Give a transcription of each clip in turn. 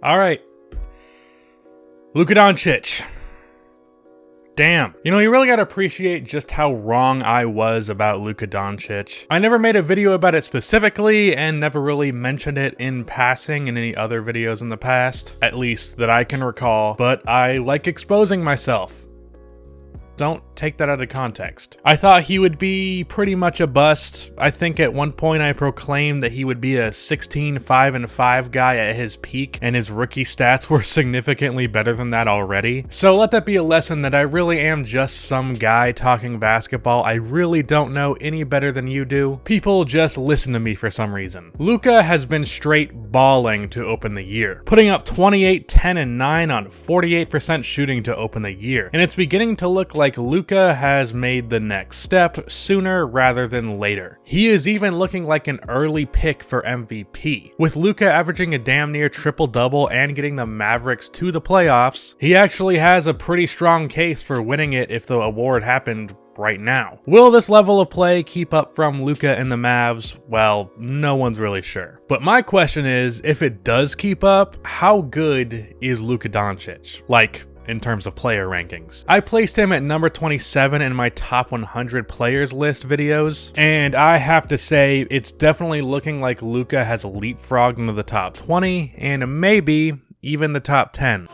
All right. Luka Doncic. Damn. You know, you really gotta appreciate just how wrong I was about Luka Doncic. I never made a video about it specifically and never really mentioned it in passing in any other videos in the past, at least that I can recall, but I like exposing myself. Don't take that out of context. I thought he would be pretty much a bust. I think at one point I proclaimed that he would be a 16-5-5 guy at his peak, and his rookie stats were significantly better than that already. So let that be a lesson that I really am just some guy talking basketball. I really don't know any better than you do. People just listen to me for some reason. Lucca has been straight balling to open the year, putting up 28, 10, and 9 on 48% shooting to open the year, and it's beginning to look like Lucca has made the next step sooner rather than later. He is even looking like an early pick for MVP. With Lucca averaging a damn near triple-double and getting the Mavericks to the playoffs, he actually has a pretty strong case for winning it if the award happened right now. Will this level of play keep up from Lucca and the Mavs? Well, no one's really sure. But my question is, if it does keep up, how good is Luka Doncic? Like, in terms of player rankings. I placed him at number 27 in my top 100 players list videos, and I have to say it's definitely looking like Lucca has leapfrogged into the top 20 and maybe even the top 10.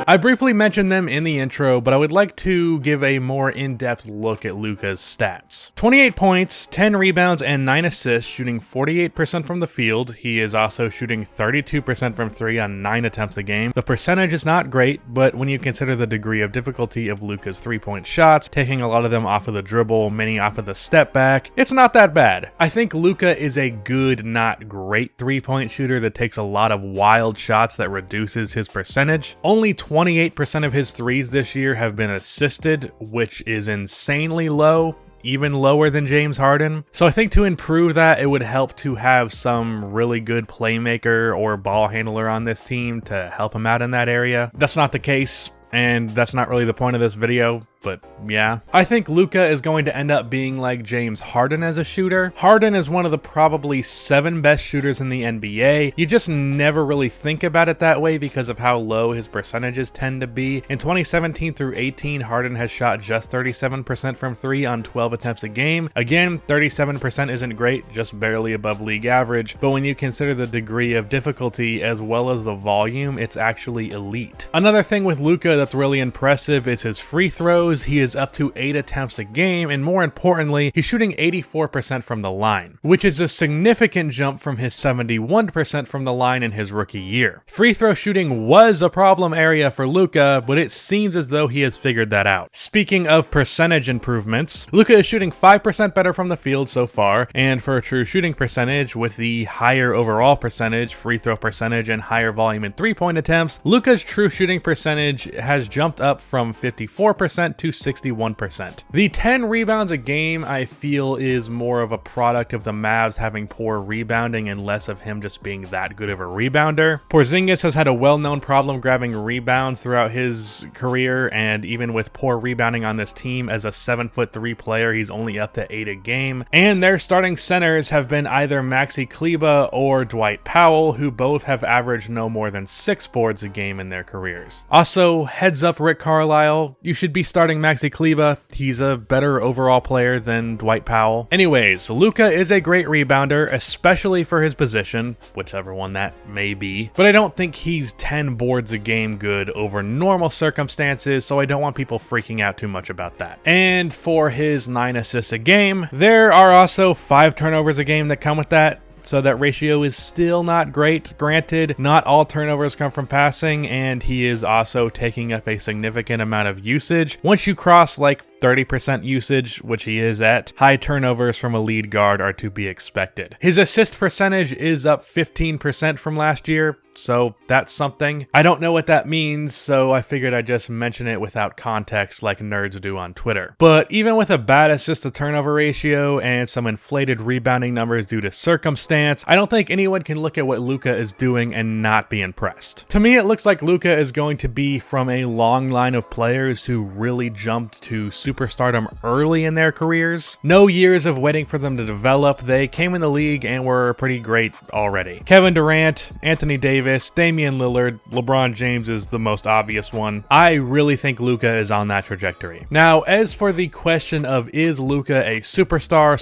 I briefly mentioned them in the intro, but I would like to give a more in-depth look at Lucca's stats. 28 points, 10 rebounds, and 9 assists, shooting 48% from the field. He is also shooting 32% from 3 on 9 attempts a game. The percentage is not great, but when you consider the degree of difficulty of Lucca's 3-point shots, taking a lot of them off of the dribble, many off of the step back, it's not that bad. I think Lucca is a good, not great 3-point shooter that takes a lot of wild shots that reduces his percentage. Only 28% of his threes this year have been assisted, which is insanely low, even lower than James Harden. So I think to improve that, it would help to have some really good playmaker or ball handler on this team to help him out in that area. That's not the case, and that's not really the point of this video. But yeah, I think Lucca is going to end up being like James Harden as a shooter. Harden is one of the probably 7 best shooters in the NBA. You just never really think about it that way because of how low his percentages tend to be. In 2017 through 18, Harden has shot just 37% from 3 on 12 attempts a game. Again, 37% isn't great, just barely above league average, but when you consider the degree of difficulty as well as the volume, it's actually elite. Another thing with Lucca that's really impressive is his free throws. He is up to 8 attempts a game, and more importantly, he's shooting 84% from the line, which is a significant jump from his 71% from the line in his rookie year. Free throw shooting was a problem area for Lucca, but it seems as though he has figured that out. Speaking of percentage improvements, Lucca is shooting 5% better from the field so far, and for a true shooting percentage, with the higher overall percentage, free throw percentage, and higher volume in 3-point attempts, Lucca's true shooting percentage has jumped up from 54% to 61%. The 10 rebounds a game, I feel, is more of a product of the Mavs having poor rebounding and less of him just being that good of a rebounder. Porzingis has had a well-known problem grabbing rebounds throughout his career, and even with poor rebounding on this team, as a 7'3" player, he's only up to 8 a game. And their starting centers have been either Maxi Kleber or Dwight Powell, who both have averaged no more than 6 boards a game in their careers. Also, heads up Rick Carlisle, you should be starting Maxi Kleber. He's a better overall player than Dwight Powell. Anyways, Lucca is a great rebounder, especially for his position, whichever one that may be, but I don't think he's 10 boards a game good over normal circumstances, so I don't want people freaking out too much about that. And for his 9 assists a game, there are also 5 turnovers a game that come with that. So that ratio is still not great. Granted, not all turnovers come from passing, and he is also taking up a significant amount of usage. Once you cross like 30% usage, which he is at, high turnovers from a lead guard are to be expected. His assist percentage is up 15% from last year, so that's something. I don't know what that means, so I figured I'd just mention it without context like nerds do on Twitter. But even with a bad assist to turnover ratio and some inflated rebounding numbers due to circumstance, I don't think anyone can look at what Lucca is doing and not be impressed. To me, it looks like Lucca is going to be from a long line of players who really jumped to superstardom early in their careers. No years of waiting for them to develop. They came in the league and were pretty great already. Kevin Durant, Anthony Davis, Damian Lillard, LeBron James is the most obvious one. I really think Lucca is on that trajectory. Now, as for the question of is Lucca a superstar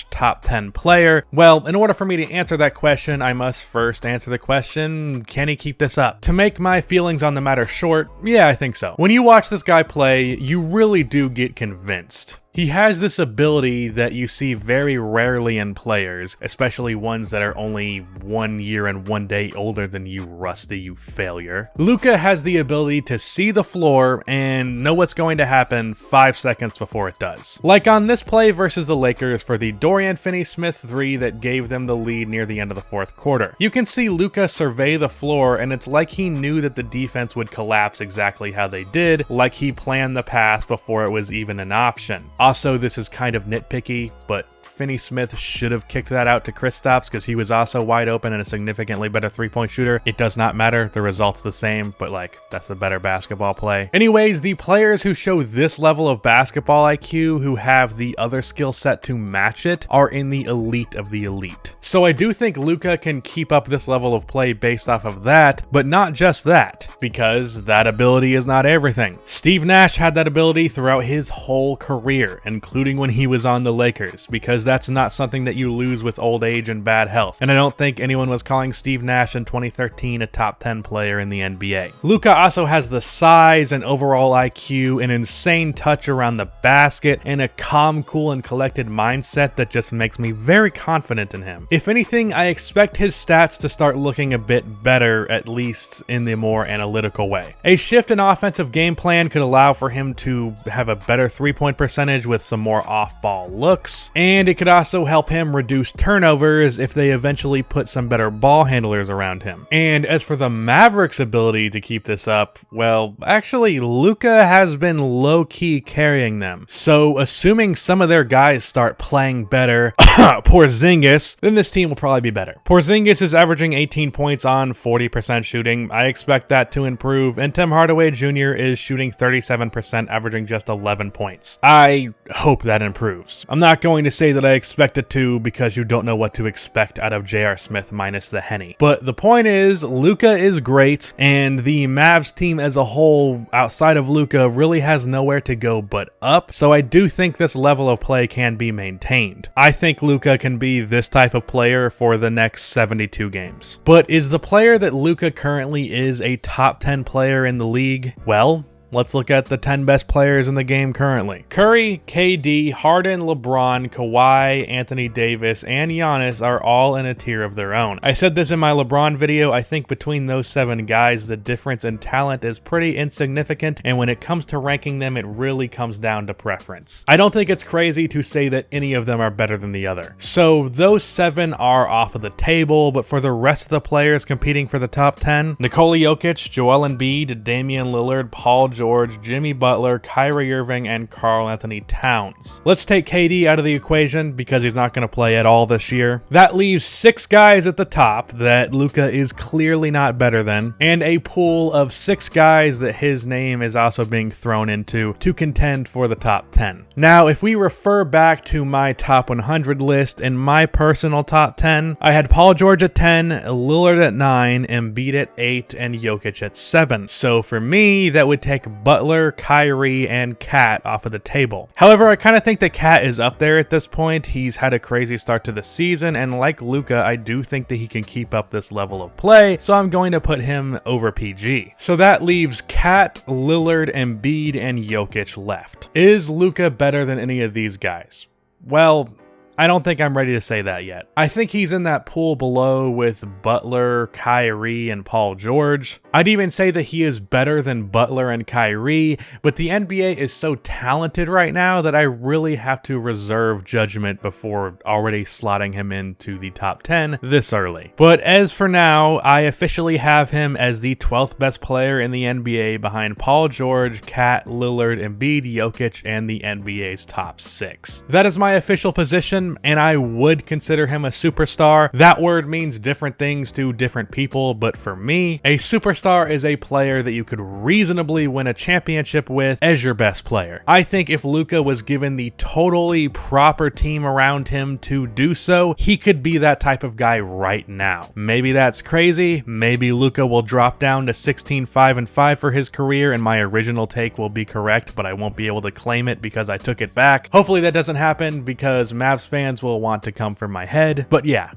/ top 10 player, well, in order for me to answer that question, I must first answer the question, can he keep this up? To make my feelings on the matter short, yeah, I think so. When you watch this guy play, you really do get convinced. He has this ability that you see very rarely in players, especially ones that are only 1 year and 1 day older than you, Rusty, you failure. Lucca has the ability to see the floor and know what's going to happen 5 seconds before it does. Like on this play versus the Lakers for the Dorian Finney-Smith 3 that gave them the lead near the end of the fourth quarter. You can see Lucca survey the floor, and it's like he knew that the defense would collapse exactly how they did, like he planned the pass before it was even an option. Also, this is kind of nitpicky, but Finney-Smith should have kicked that out to Kristaps because he was also wide open and a significantly better three-point shooter. It does not matter. The result's the same, but like, that's the better basketball play. Anyways, the players who show this level of basketball IQ, who have the other skill set to match it, are in the elite of the elite. So I do think Lucca can keep up this level of play based off of that, but not just that, because that ability is not everything. Steve Nash had that ability throughout his whole career, including when he was on the Lakers, because that's not something that you lose with old age and bad health. And I don't think anyone was calling Steve Nash in 2013 a top 10 player in the NBA. Lucca also has the size and overall IQ, an insane touch around the basket, and a calm, cool, and collected mindset that just makes me very confident in him. If anything, I expect his stats to start looking a bit better, at least in the more analytical way. A shift in offensive game plan could allow for him to have a better three-point percentage with some more off-ball looks, and it could also help him reduce turnovers if they eventually put some better ball handlers around him. And as for the Mavericks' ability to keep this up, well, actually, Lucca has been low-key carrying them. So, assuming some of their guys start playing better, Porzingis, then this team will probably be better. Porzingis is averaging 18 points on 40% shooting. I expect that to improve, and Tim Hardaway Jr. is shooting 37%, averaging just 11 points. I hope that improves. I'm not going to say that I expect it to because you don't know what to expect out of J.R. Smith minus the Henny. But the point is, Lucca is great, and the Mavs team as a whole, outside of Lucca, really has nowhere to go but up, so I do think this level of play can be maintained. I think Lucca can be this type of player for the next 72 games. But is the player that Lucca currently is a top 10 player in the league? Well, let's look at the 10 best players in the game currently. Curry, KD, Harden, LeBron, Kawhi, Anthony Davis, and Giannis are all in a tier of their own. I said this in my LeBron video. I think between those 7 guys, the difference in talent is pretty insignificant, and when it comes to ranking them, it really comes down to preference. I don't think it's crazy to say that any of them are better than the other. So those 7 are off of the table, but for the rest of the players competing for the top 10, Nikola Jokic, Joel Embiid, Damian Lillard, Paul George, Jimmy Butler, Kyrie Irving, and Karl Anthony Towns. Let's take KD out of the equation because he's not going to play at all this year. That leaves 6 guys at the top that Lucca is clearly not better than, and a pool of 6 guys that his name is also being thrown into to contend for the top 10. Now, if we refer back to my top 100 list and my personal top 10, I had Paul George at 10, Lillard at 9, Embiid at 8, and Jokic at 7. So for me, that would take Butler, Kyrie, and Cat off of the table. However, I kind of think that Cat is up there at this point. He's had a crazy start to the season, and like Lucca, I do think that he can keep up this level of play, so I'm going to put him over PG. So that leaves Cat, Lillard, Embiid, and Jokic left. Is Lucca better than any of these guys? Well, I don't think I'm ready to say that yet. I think he's in that pool below with Butler, Kyrie, and Paul George. I'd even say that he is better than Butler and Kyrie, but the NBA is so talented right now that I really have to reserve judgment before already slotting him into the top 10 this early. But as for now, I officially have him as the 12th best player in the NBA behind Paul George, Kat, Lillard, Embiid, Jokic, and the NBA's top 6. That is my official position, and I would consider him a superstar. That word means different things to different people, but for me, a superstar is a player that you could reasonably win a championship with as your best player. I think if Lucca was given the totally proper team around him to do so, he could be that type of guy right now. Maybe that's crazy. Maybe Lucca will drop down to 16-5-5 for his career, and my original take will be correct, but I won't be able to claim it because I took it back. Hopefully that doesn't happen because Mavs fans will want to come for my head. But yeah,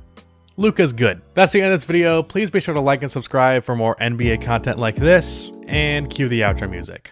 Lucca's good. That's the end of this video. Please be sure to like and subscribe for more NBA content like this, and cue the outro music.